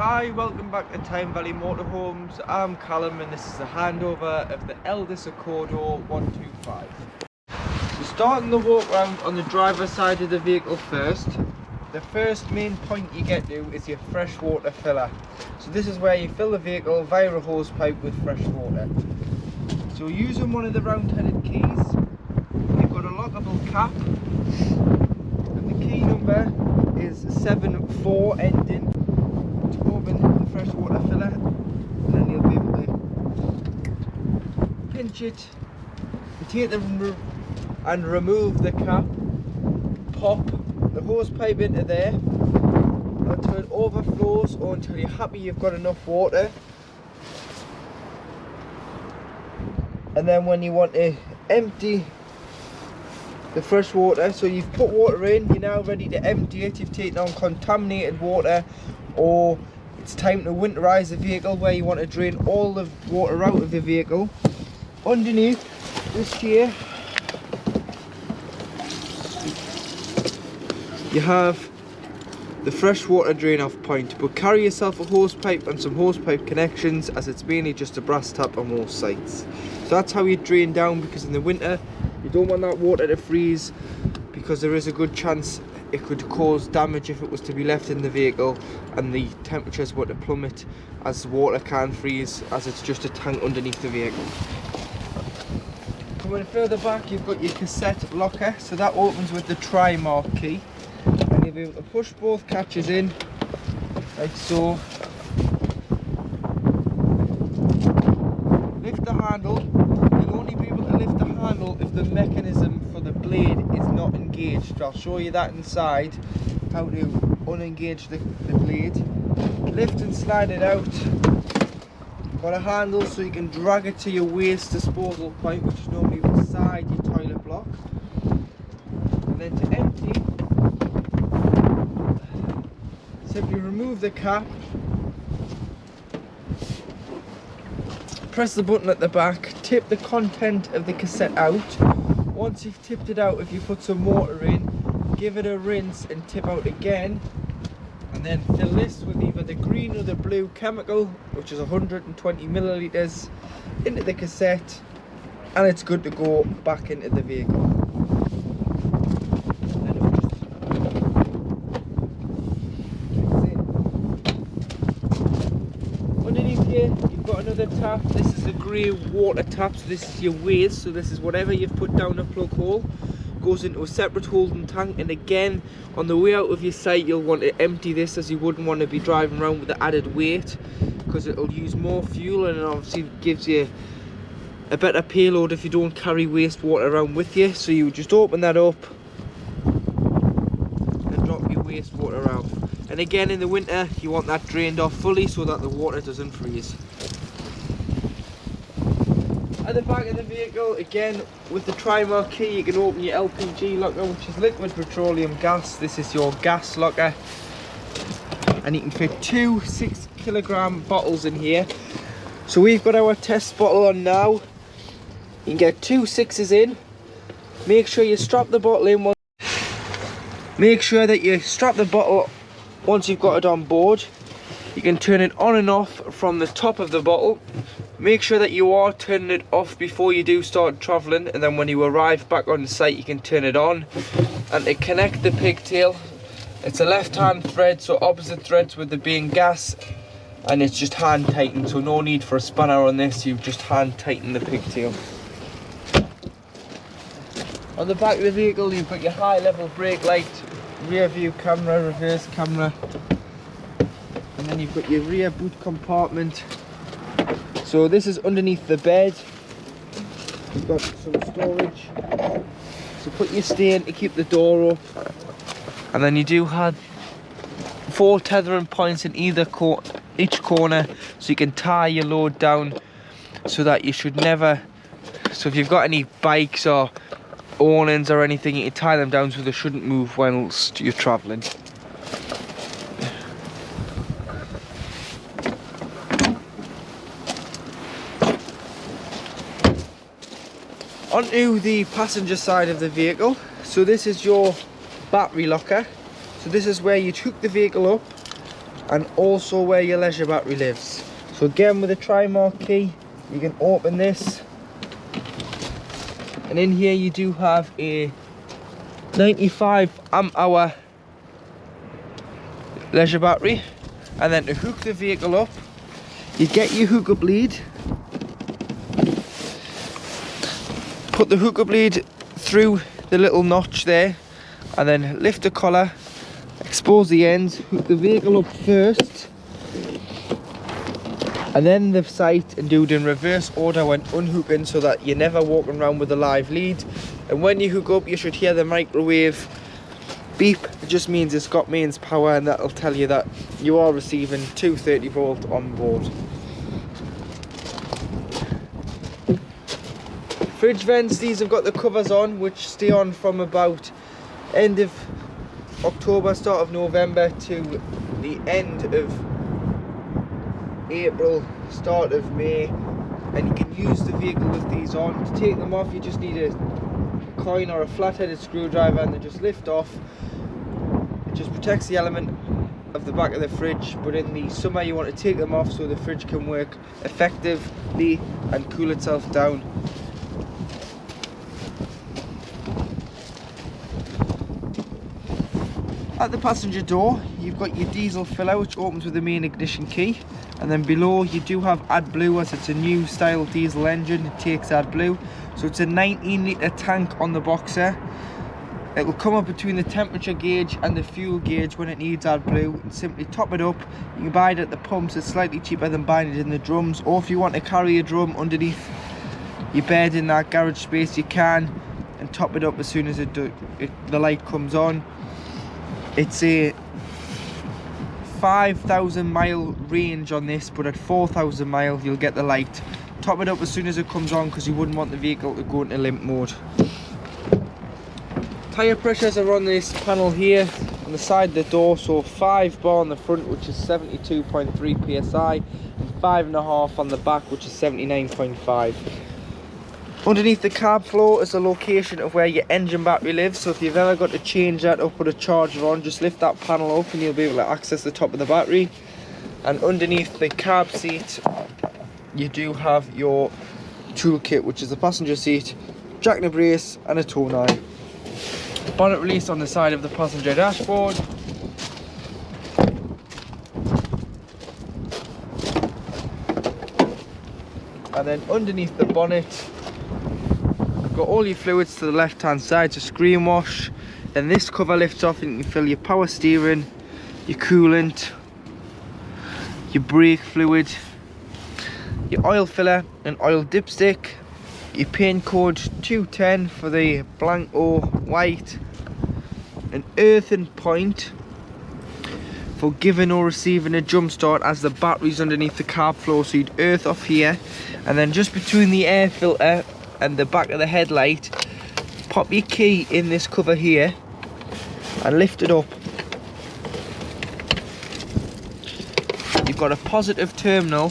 Hi, welcome back to Tyne Valley Motorhomes. I'm Callum and this is a handover of the Elddis Accordo 125. So starting the walk around on the driver's side of the vehicle first. The first main point you get to is your freshwater filler. So this is where you fill the vehicle via a hose pipe with fresh water. So using one of the round-headed keys, you've got a lockable cap and the key number is 74 ending to open the freshwater filler, and then you'll be able to pinch it, take and remove the cap, pop the hose pipe into there until it overflows or until you're happy you've got enough water. And then when you want to empty the fresh water, so you've put water in, you're now ready to empty it, you've taken on contaminated water, or it's time to winterize the vehicle where you want to drain all the water out of the vehicle. Underneath this here you have the freshwater drain off point, but carry yourself a hose pipe and some hose pipe connections, as it's mainly just a brass tap on most sites. So that's how you drain down, because in the winter you don't want that water to freeze, because there is a good chance it could cause damage if it was to be left in the vehicle and the temperatures were to plummet, as the water can freeze, as it's just a tank underneath the vehicle. Coming further back, you've got your cassette locker, so that opens with the tri-mark key, and you'll be able to push both catches in like so. Lift the handle. You'll only be able to lift the handle if the mechanism for the blade is not engaged. I'll show you that inside, how to unengage the blade. Lift and slide it out. Got a handle so you can drag it to your waste disposal point, which is normally beside your toilet block. And then to empty, simply remove the cap, press the button at the back, tip the content of the cassette out. Once you've tipped it out, if you put some water in, give it a rinse and tip out again, and then fill this with either the green or the blue chemical, which is 120 millilitres, into the cassette, and it's good to go back into the vehicle. Underneath here you've got another tap. This is a grey water tap, so this is your waste, so this is whatever you've put down a plug hole goes into a separate holding tank. And again, on the way out of your site, you'll want to empty this, as you wouldn't want to be driving around with the added weight, because it'll use more fuel, and it obviously gives you a better payload if you don't carry wastewater around with you. So you just open that up and drop your wastewater out. And again, in the winter you want that drained off fully so that the water doesn't freeze. At the back of the vehicle, again with the tri-mark key, you can open your LPG locker, which is liquid petroleum gas. This is your gas locker, and you can fit two 6 kilogram bottles in here. So we've got our test bottle on now. You can get two 6s in. Make sure you strap the bottle in. Make sure that you strap the bottle once you've got it on board. You can turn it on and off from the top of the bottle. Make sure that you are turning it off before you do start travelling, and then when you arrive back on site you can turn it on. And to connect the pigtail, it's a left hand thread, so opposite threads with the being gas, and it's just hand tightened, so no need for a spanner on this, you just hand tighten the pigtail. On the back of the vehicle you've got your high level brake light, rear view camera, reverse camera, and then you've got your rear boot compartment. So this is underneath the bed. You've got some storage, so put your stay in to keep the door up, and then you do have 4 tethering points in each corner, so you can tie your load down, so that you should never, so if you've got any bikes or awnings or anything, you can tie them down so they shouldn't move whilst you're travelling. Onto the passenger side of the vehicle. So this is your battery locker. So this is where you hook the vehicle up, and also where your leisure battery lives. So again, with a Trimark key, you can open this, and in here you do have a 95 amp hour leisure battery. And then to hook the vehicle up, you get your hookup lead, put the hookup lead through the little notch there, and then lift the collar, expose the ends, hook the vehicle up first, and then the sight, and do it in reverse order when unhooking, so that you're never walking around with a live lead. And when you hook up, you should hear the microwave beep. It just means it's got mains power, and that'll tell you that you are receiving 230 volt on board. Fridge vents, these have got the covers on, which stay on from about end of October, start of November to the end of April, start of May, and you can use the vehicle with these on. To take them off, you just need a coin or a flat-headed screwdriver, and they just lift off. It just protects the element of the back of the fridge, but in the summer you want to take them off so the fridge can work effectively and cool itself down. At the passenger door, you've got your diesel filler, which opens with the main ignition key, and then below you do have AdBlue, as it's a new style diesel engine. It takes AdBlue, so it's a 19 litre tank on the Boxer. It will come up between the temperature gauge and the fuel gauge when it needs AdBlue, and simply top it up. You can buy it at the pumps, it's slightly cheaper than buying it in the drums, or if you want to carry a drum underneath your bed in that garage space, you can, and top it up as soon as the light comes on. It's a 5,000 mile range on this, but at 4,000 miles you'll get the light. Top it up as soon as it comes on, because you wouldn't want the vehicle to go into limp mode. Tyre pressures are on this panel here on the side of the door, so 5 bar on the front, which is 72.3 psi, and 5.5 on the back, which is 79.5. Underneath the cab floor is the location of where your engine battery lives, so if you've ever got to change that or put a charger on, just lift that panel up and you'll be able to access the top of the battery. And underneath the cab seat you do have your toolkit, which is the passenger seat, jack and a brace and a tow knife. Bonnet release on the side of the passenger dashboard. And then underneath the bonnet, got all your fluids to the left hand side, so screen wash. Then this cover lifts off and you can fill your power steering, your coolant, your brake fluid, your oil filler and oil dipstick, your paint code 210 for the Blanco white, an earthen point for giving or receiving a jump start, as the battery's underneath the cab floor, so you'd earth off here, and then just between the air filter and the back of the headlight, pop your key in this cover here and lift it up. You've got a positive terminal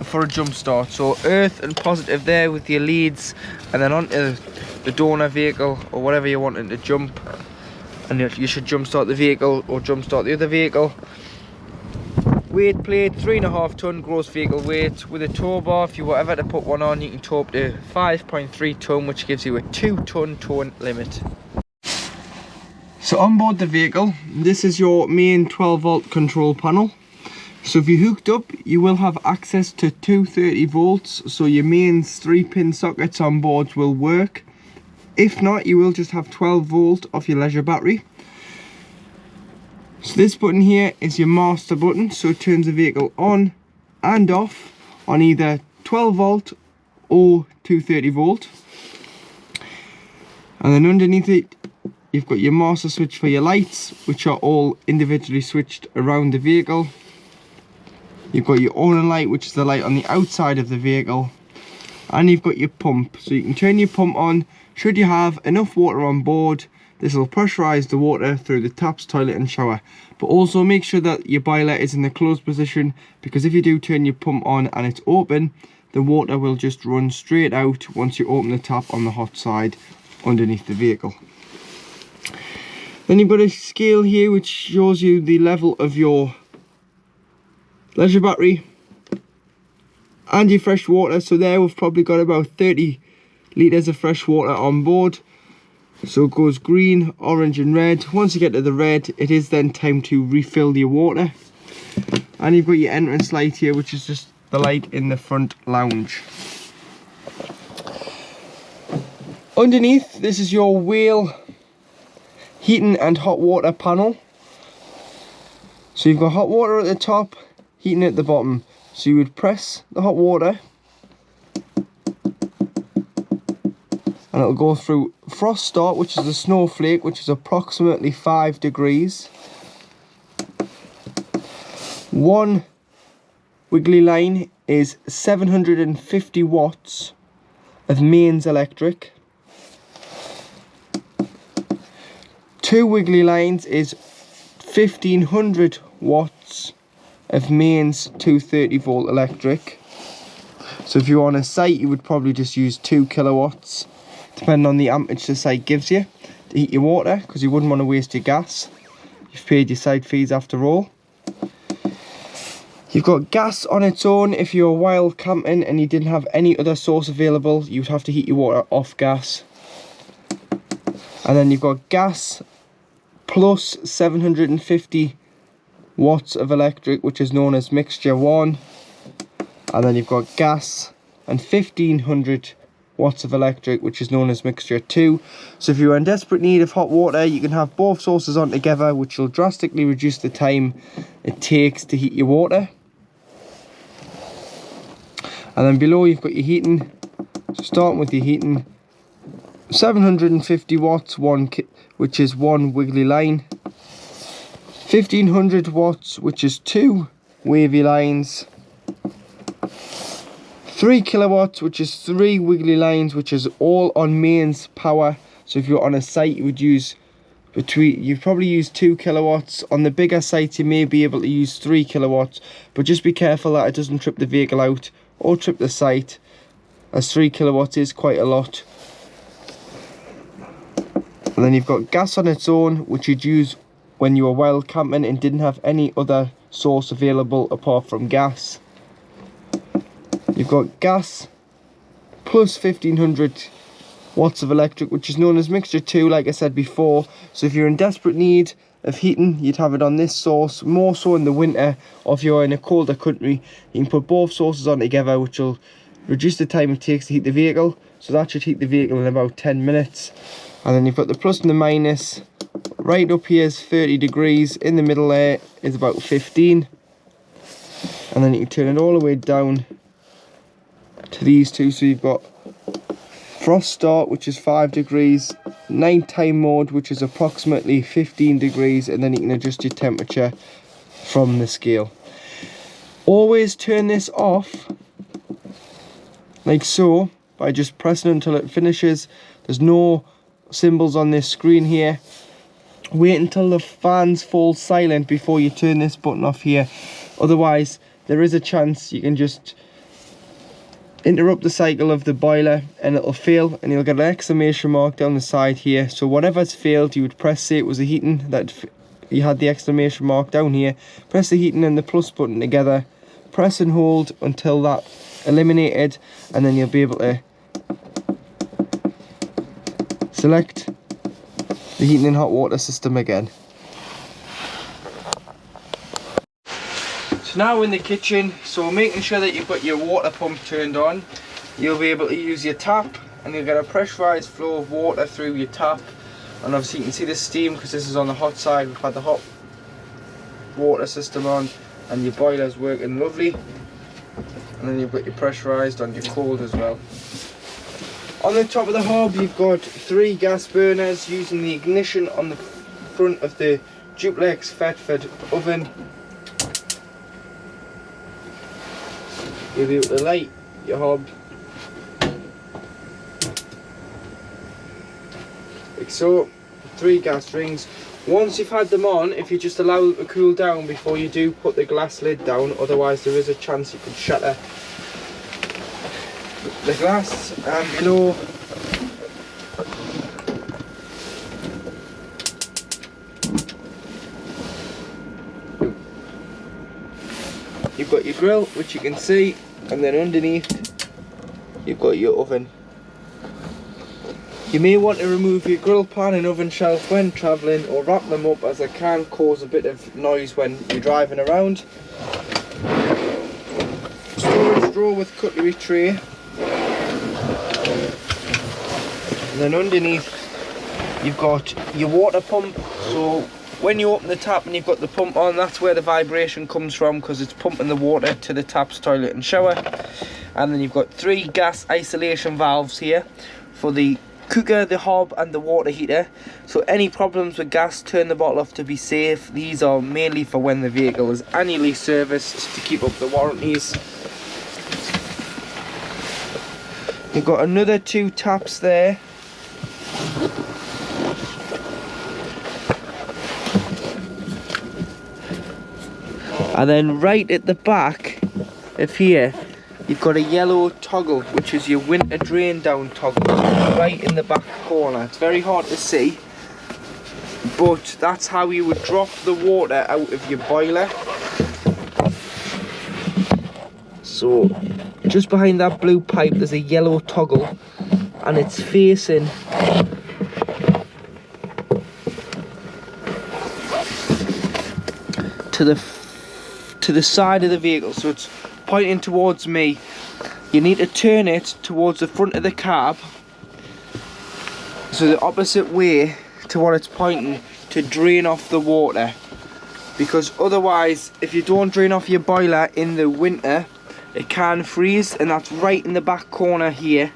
for a jump start, so earth and positive there with your leads, and then onto the donor vehicle or whatever you're wanting to jump, and you should jump start the vehicle or jump start the other vehicle. Weight plate, 3.5 ton gross vehicle weight. With a tow bar, if you were ever to put one on, you can tow up to 5.3 ton, which gives you a 2 ton towing limit. So on board the vehicle, this is your main 12 volt control panel. So if you're hooked up, you will have access to 230 volts, so your mains 3-pin sockets on board will work. If not, you will just have 12 volt off your leisure battery. So this button here is your master button, so it turns the vehicle on and off on either 12 volt or 230 volt. And then underneath it, you've got your master switch for your lights, which are all individually switched around the vehicle. You've got your awning light, which is the light on the outside of the vehicle. And you've got your pump, so you can turn your pump on should you have enough water on board. This will pressurise the water through the taps, toilet and shower. But also make sure that your boiler is in the closed position, because if you do turn your pump on and it's open, the water will just run straight out once you open the tap on the hot side underneath the vehicle. Then you've got a scale here which shows you the level of your leisure battery and your fresh water. So there we've probably got about 30 litres of fresh water on board. So it goes green, orange and red. Once you get to the red, it is then time to refill your water. And you've got your entrance light here, which is just the light in the front lounge. Underneath, this is your wheel heating and hot water panel. So you've got hot water at the top, heating at the bottom. So you would press the hot water and it'll go through frost start, which is a snowflake, which is approximately 5 degrees. One wiggly line is 750 watts of mains electric. 2 wiggly lines is 1500 watts of mains 230 volt electric. So if you're on a site, you would probably just use 2 kilowatts, depending on the amperage the site gives you, to heat your water, because you wouldn't want to waste your gas. You've paid your site fees after all. You've got gas on its own. If you're wild camping and you didn't have any other source available, you'd have to heat your water off gas. And then you've got gas plus 750 watts of electric, which is known as mixture 1. And then you've got gas and 1500 watts of electric, which is known as mixture 2. So if you're in desperate need of hot water, you can have both sources on together, which will drastically reduce the time it takes to heat your water. And then below you've got your heating. So starting with your heating, 750 watts, which is 1 wiggly line. 1500 watts, which is 2 wavy lines. 3 kilowatts, which is 3 wiggly lines, which is all on mains power. So if you're on a site, you would use you'd probably use 2 kilowatts. On the bigger sites, you may be able to use 3 kilowatts, but just be careful that it doesn't trip the vehicle out or trip the site, as 3 kilowatts is quite a lot. And then you've got gas on its own, which you'd use when you were wild camping and didn't have any other source available apart from gas. You've got gas plus 1500 watts of electric, which is known as mixture 2, like I said before. So if you're in desperate need of heating, you'd have it on this source, more so in the winter, or if you're in a colder country, you can put both sources on together, which will reduce the time it takes to heat the vehicle. So that should heat the vehicle in about 10 minutes. And then you've got the plus and the minus. Right up here is 30 degrees, in the middle there is about 15. And then you can turn it all the way down to these two. So you've got frost start, which is 5 degrees, nighttime mode, which is approximately 15 degrees, and then you can adjust your temperature from the scale. Always turn this off like so by just pressing until it finishes. There's no symbols on this screen here. Wait until the fans fall silent before you turn this button off here, otherwise there is a chance you can just interrupt the cycle of the boiler and it'll fail, and you'll get an exclamation mark down the side here. So whatever's failed, you would press, say it was a heating, that you had the exclamation mark down here, press the heating and the plus button together, press and hold until that eliminated, and then you'll be able to select the heating and hot water system again. Now in the kitchen, so making sure that you've got your water pump turned on, you'll be able to use your tap and you'll get a pressurized flow of water through your tap. And obviously you can see the steam because this is on the hot side. We've had the hot water system on and your boiler's working lovely. And then you've got your pressurized on your cold as well. On the top of the hob you've got 3 gas burners using the ignition on the front of the duplex Fetford oven. You'll be able to light your hob like so. 3 gas rings. Once you've had them on, if you just allow them to cool down before you do put the glass lid down, otherwise there is a chance you could shatter the glass. And below you've got your grill, which you can see, and then underneath you've got your oven. You may want to remove your grill pan and oven shelf when travelling, or wrap them up, as they can cause a bit of noise when you're driving around. Storage drawer with cutlery tray. And then underneath you've got your water pump. So when you open the tap and you've got the pump on, that's where the vibration comes from, because it's pumping the water to the taps, toilet and shower. And then you've got 3 gas isolation valves here for the cooker, the hob and the water heater. So any problems with gas, turn the bottle off to be safe. These are mainly for when the vehicle is annually serviced to keep up the warranties. You've got another 2 taps there. And then right at the back of here, you've got a yellow toggle, which is your winter drain down toggle, right in the back corner. It's very hard to see, but that's how you would drop the water out of your boiler. So just behind that blue pipe there's a yellow toggle, and it's facing to the side of the vehicle, so it's pointing towards me. You need to turn it towards the front of the cab, so the opposite way to what it's pointing, to drain off the water. Because otherwise, if you don't drain off your boiler in the winter, it can freeze, and that's right in the back corner here.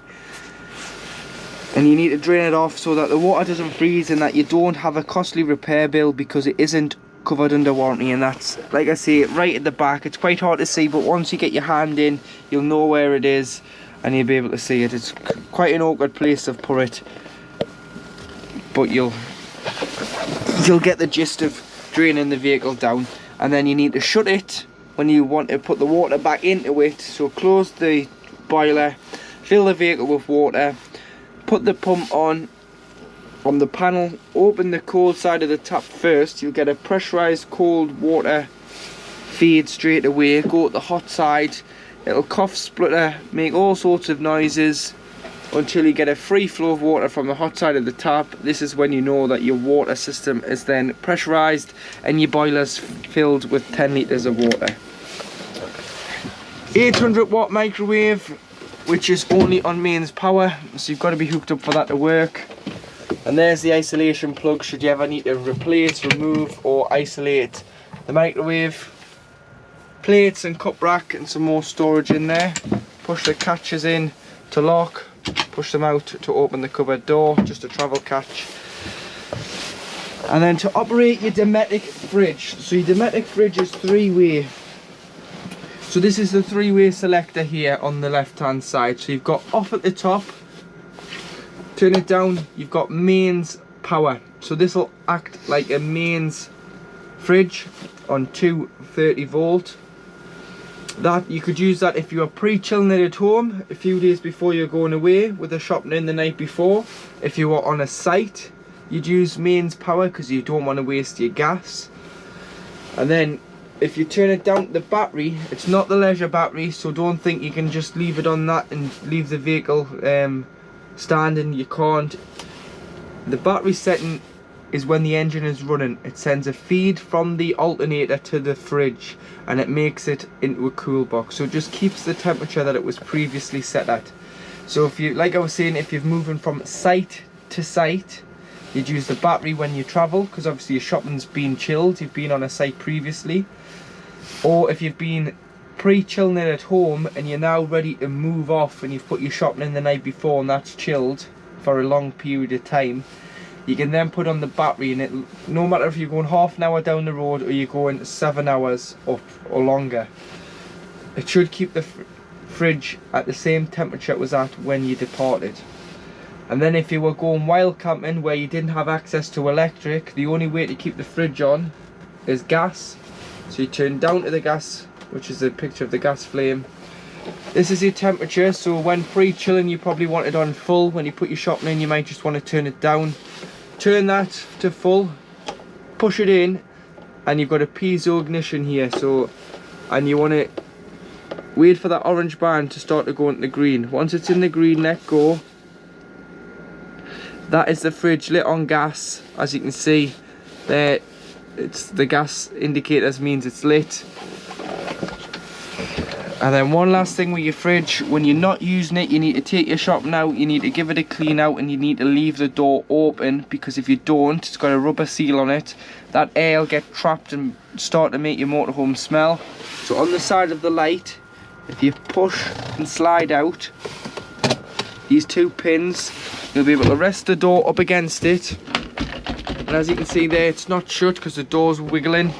And you need to drain it off so that the water doesn't freeze and that you don't have a costly repair bill, because it isn't covered under warranty. And that's, like I say, right at the back. It's quite hard to see, but once you get your hand in, you'll know where it is and you'll be able to see it. It's quite an awkward place to put it, but you'll get the gist of draining the vehicle down. And then you need to shut it when you want to put the water back into it. So close the boiler, fill the vehicle with water, put the pump on the panel, open the cold side of the tap first. You'll get a pressurized cold water feed straight away. Go to the hot side, it'll cough, splutter, make all sorts of noises until you get a free flow of water from the hot side of the tap. This is when you know that your water system is then pressurized and your boiler's filled with 10 litres of water. 800 watt microwave, which is only on mains power, so you've got to be hooked up for that to work. And there's the isolation plug should you ever need to replace, remove or isolate the microwave. Plates and cup rack and some more storage in there. Push the catches in to lock, push them out to open the cupboard door, just a travel catch. And then to operate your Dometic fridge, so your Dometic fridge is 3-way. So this is the 3-way selector here on the left hand side. So you've got off at the top, turn it down, you've got mains power. So this will act like a mains fridge on 230 volt. That you could use that if you are pre-chilling it at home a few days before you're going away with the shopping in the night before. If you are on a site, you'd use mains power because you don't want to waste your gas. And then if you turn it down to the battery, it's not the leisure battery, so don't think you can just leave it on that and leave the vehicle standing. You can't. The battery setting is when the engine is running. It sends a feed from the alternator to the fridge and it makes it into a cool box, so it just keeps the temperature that it was previously set at. So if you, like I was saying, if you're moving from site to site, you'd use the battery when you travel, because obviously your shopping's been chilled, you've been on a site previously. Or if you've been pre-chilling it at home and you're now ready to move off and you've put your shopping in the night before and that's chilled for a long period of time, you can then put on the battery, and it, no matter if you're going half an hour down the road or you're going 7 hours up or longer, it should keep the fridge at the same temperature it was at when you departed. And then if you were going wild camping where you didn't have access to electric, the only way to keep the fridge on is gas. So you turn down to the gas, which is a picture of the gas flame. This is your temperature, so when pre-chilling you probably want it on full. When you put your shopping in, you might just want to turn it down. Turn that to full, push it in, and you've got a piezo ignition here. So and you want to wait for that orange band to start to go into the green. Once it's in the green, let go. That is the fridge lit on gas. As you can see there, it's the gas indicators means it's lit. And then one last thing with your fridge, when you're not using it, you need to take your shopping out, you need to give it a clean out, and you need to leave the door open, because if you don't, it's got a rubber seal on it. That air will get trapped and start to make your motorhome smell. So on the side of the light, if you push and slide out these two pins, you'll be able to rest the door up against it. And as you can see there, it's not shut because the door's wiggling.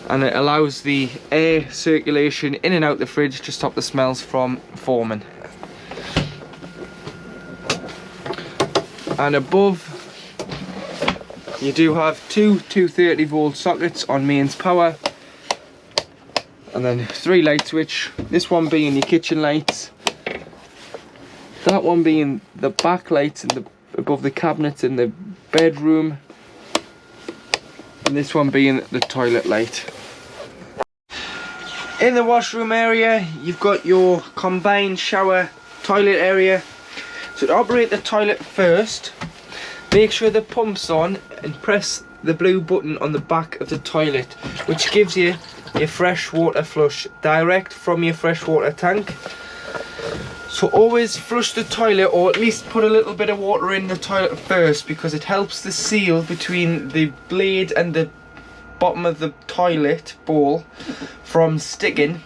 And it allows the air circulation in and out the fridge to stop the smells from forming. And above, you do have two 230-volt sockets on mains power, and then 3 light switch. This one being your kitchen lights, that one being the back lights above the cabinets in the bedroom, and this one being the toilet light. In the washroom area, you've got your combined shower toilet area. So to operate the toilet first, make sure the pump's on and press the blue button on the back of the toilet, which gives you your fresh water flush direct from your freshwater tank. So always flush the toilet, or at least put a little bit of water in the toilet first, because it helps the seal between the blade and the bottom of the toilet bowl from sticking,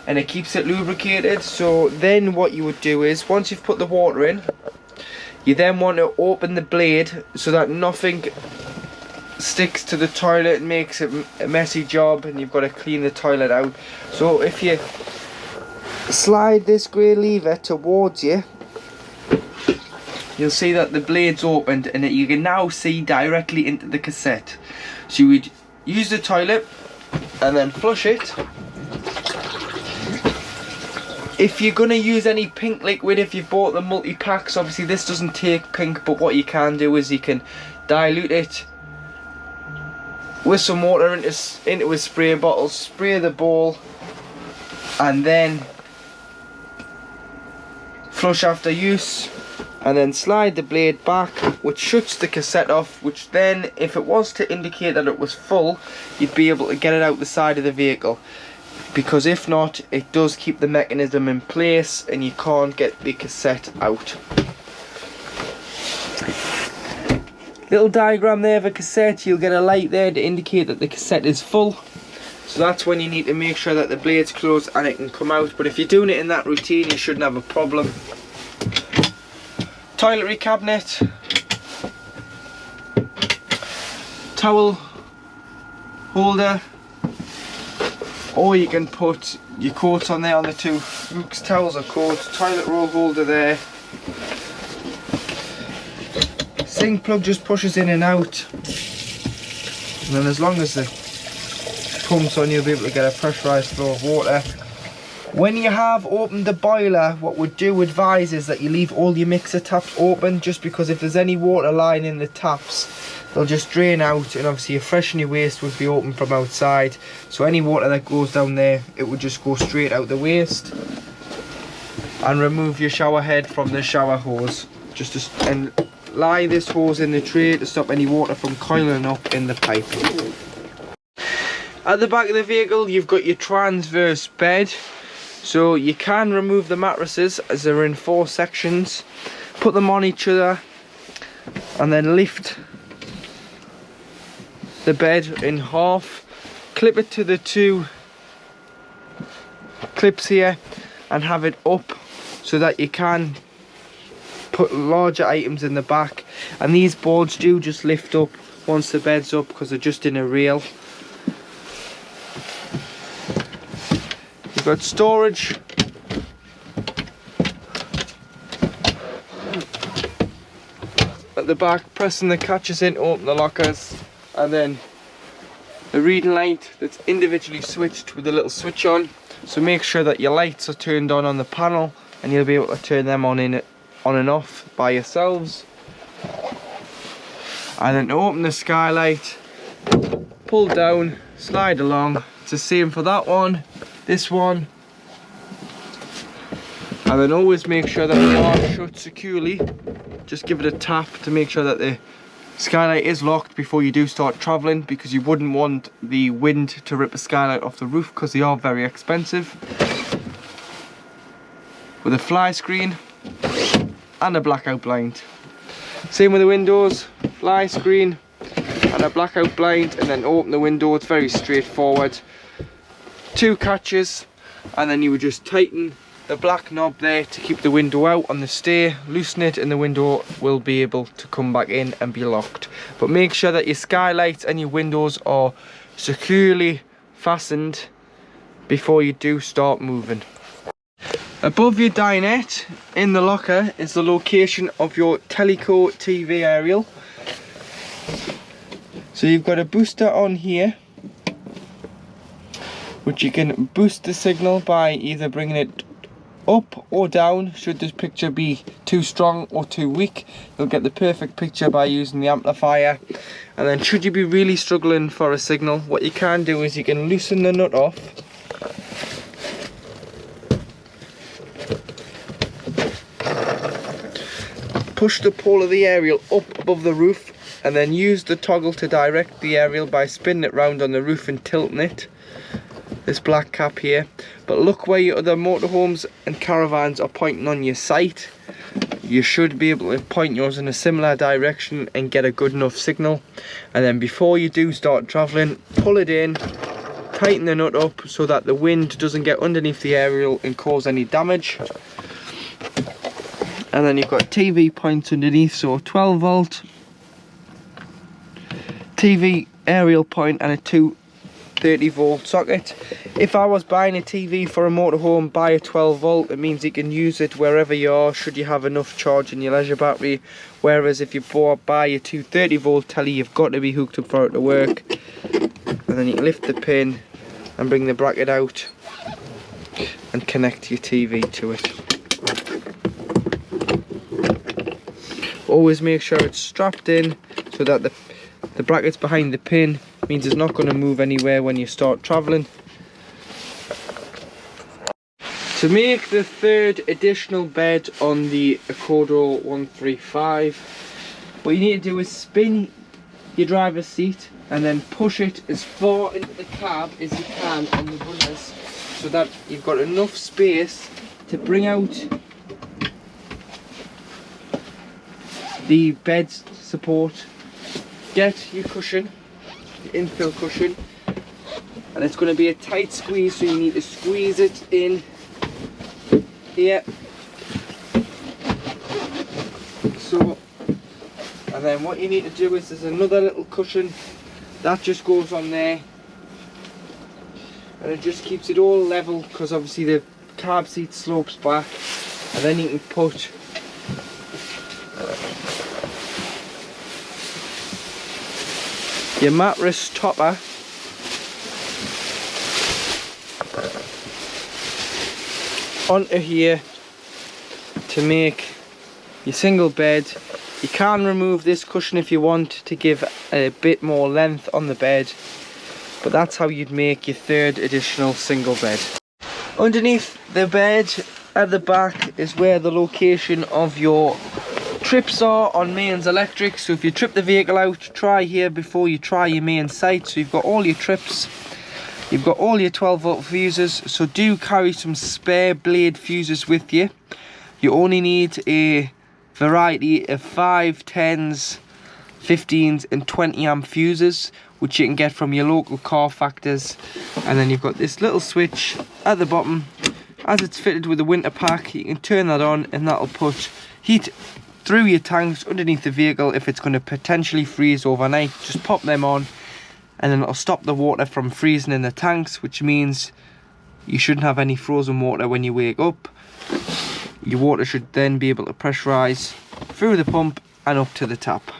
and it keeps it lubricated. So then what you would do is, once you've put the water in, you then want to open the blade so that nothing sticks to the toilet and makes it a messy job, and you've got to clean the toilet out. So if you slide this grey lever towards you, you'll see that the blade's opened, and that you can now see directly into the cassette. So you would use the toilet and then flush it. If you're going to use any pink liquid, if you've bought the multi-packs, obviously this doesn't take pink, but what you can do is you can dilute it with some water into a spray bottle, spray the bowl, and then flush after use, and then slide the blade back, which shuts the cassette off, which then, if it was to indicate that it was full, you'd be able to get it out the side of the vehicle, because if not, it does keep the mechanism in place and you can't get the cassette out. Little diagram there of a cassette, you'll get a light there to indicate that the cassette is full. So that's when you need to make sure that the blade's closed and it can come out. But if you're doing it in that routine, you shouldn't have a problem. Toiletry cabinet, towel holder, or you can put your coats on there on the two hooks, towels or coats, toilet roll holder there. Sink plug just pushes in and out, and then as long as the pump's on, you'll be able to get a pressurised flow of water. When you have opened the boiler, what we do advise is that you leave all your mixer taps open, just because if there's any water lying in the taps, they'll just drain out, and obviously your fresh and your waste would be open from outside. So any water that goes down there, it would just go straight out the waste. And remove your shower head from the shower hose, and lie this hose in the tray to stop any water from coiling up in the pipe. At the back of the vehicle, you've got your transverse bed. So you can remove the mattresses, as they're in 4 sections, put them on each other, and then lift the bed in half, clip it to the 2 clips here, and have it up so that you can put larger items in the back. And these boards do just lift up once the bed's up, because they're just in a rail. Got storage, at the back, pressing the catches in to open the lockers, and then the reading light that's individually switched with a little switch on. So make sure that your lights are turned on the panel, and you'll be able to turn them on and off by yourselves. And then to open the skylight, pull down, slide along. It's the same for that one. this one, and then always make sure that they are shut securely. Just give it a tap to make sure that the skylight is locked before you do start traveling, because you wouldn't want the wind to rip a skylight off the roof, because they are very expensive. With a fly screen and a blackout blind. Same with the windows, fly screen and a blackout blind, and then open the window. It's very straightforward. 2 catches, and then you would just tighten the black knob there to keep the window out on the stair, loosen it, and the window will be able to come back in and be locked. But make sure that your skylights and your windows are securely fastened before you do start moving. Above your dinette in the locker is the location of your Teleco TV aerial. So you've got a booster on here, which you can boost the signal by either bringing it up or down. Should this picture be too strong or too weak, you'll get the perfect picture by using the amplifier. And then should you be really struggling for a signal, what you can do is you can loosen the nut off, push the pole of the aerial up above the roof, and then use the toggle to direct the aerial by spinning it round on the roof and tilting it, this black cap here. But look where your other motorhomes and caravans are pointing on your site. You should be able to point yours in a similar direction and get a good enough signal. And then before you do start travelling, pull it in, tighten the nut up so that the wind doesn't get underneath the aerial and cause any damage. And then you've got TV points underneath, so 12 volt TV aerial point and a 230 volt socket. If I was buying a TV for a motorhome, buy a 12 volt. It means you can use it wherever you are, should you have enough charge in your leisure battery. Whereas if you buy a 230 volt telly, you've got to be hooked up for it to work. And then you can lift the pin and bring the bracket out and connect your TV to it. Always make sure it's strapped in so that the bracket's behind the pin, means it's not going to move anywhere when you start travelling. To make the third additional bed on the Accordo 135, what you need to do is spin your driver's seat and then push it as far into the cab as you can on the runners, so that you've got enough space to bring out the bed's support. Get your cushion, your infill cushion, and it's going to be a tight squeeze, so you need to squeeze it in here. So, and then what you need to do is there's another little cushion that just goes on there, and it just keeps it all level, because obviously the cab seat slopes back. And then you can put your mattress topper onto here to make your single bed. You can remove this cushion if you want to give a bit more length on the bed, but that's how you'd make your third additional single bed. Underneath the bed at the back is where the location of your trips are on mains electric. So if you trip the vehicle out, try here before you try your main site. So you've got all your trips, you've got all your 12 volt fuses, so do carry some spare blade fuses with you. You only need a variety of 5, 10s, 15s and 20 amp fuses, which you can get from your local car factors. And then you've got this little switch at the bottom. As it's fitted with a winter pack, you can turn that on and that'll put heat through your tanks underneath the vehicle. If it's going to potentially freeze overnight, just pop them on and then it'll stop the water from freezing in the tanks, which means you shouldn't have any frozen water when you wake up. Your water should then be able to pressurize through the pump and up to the tap.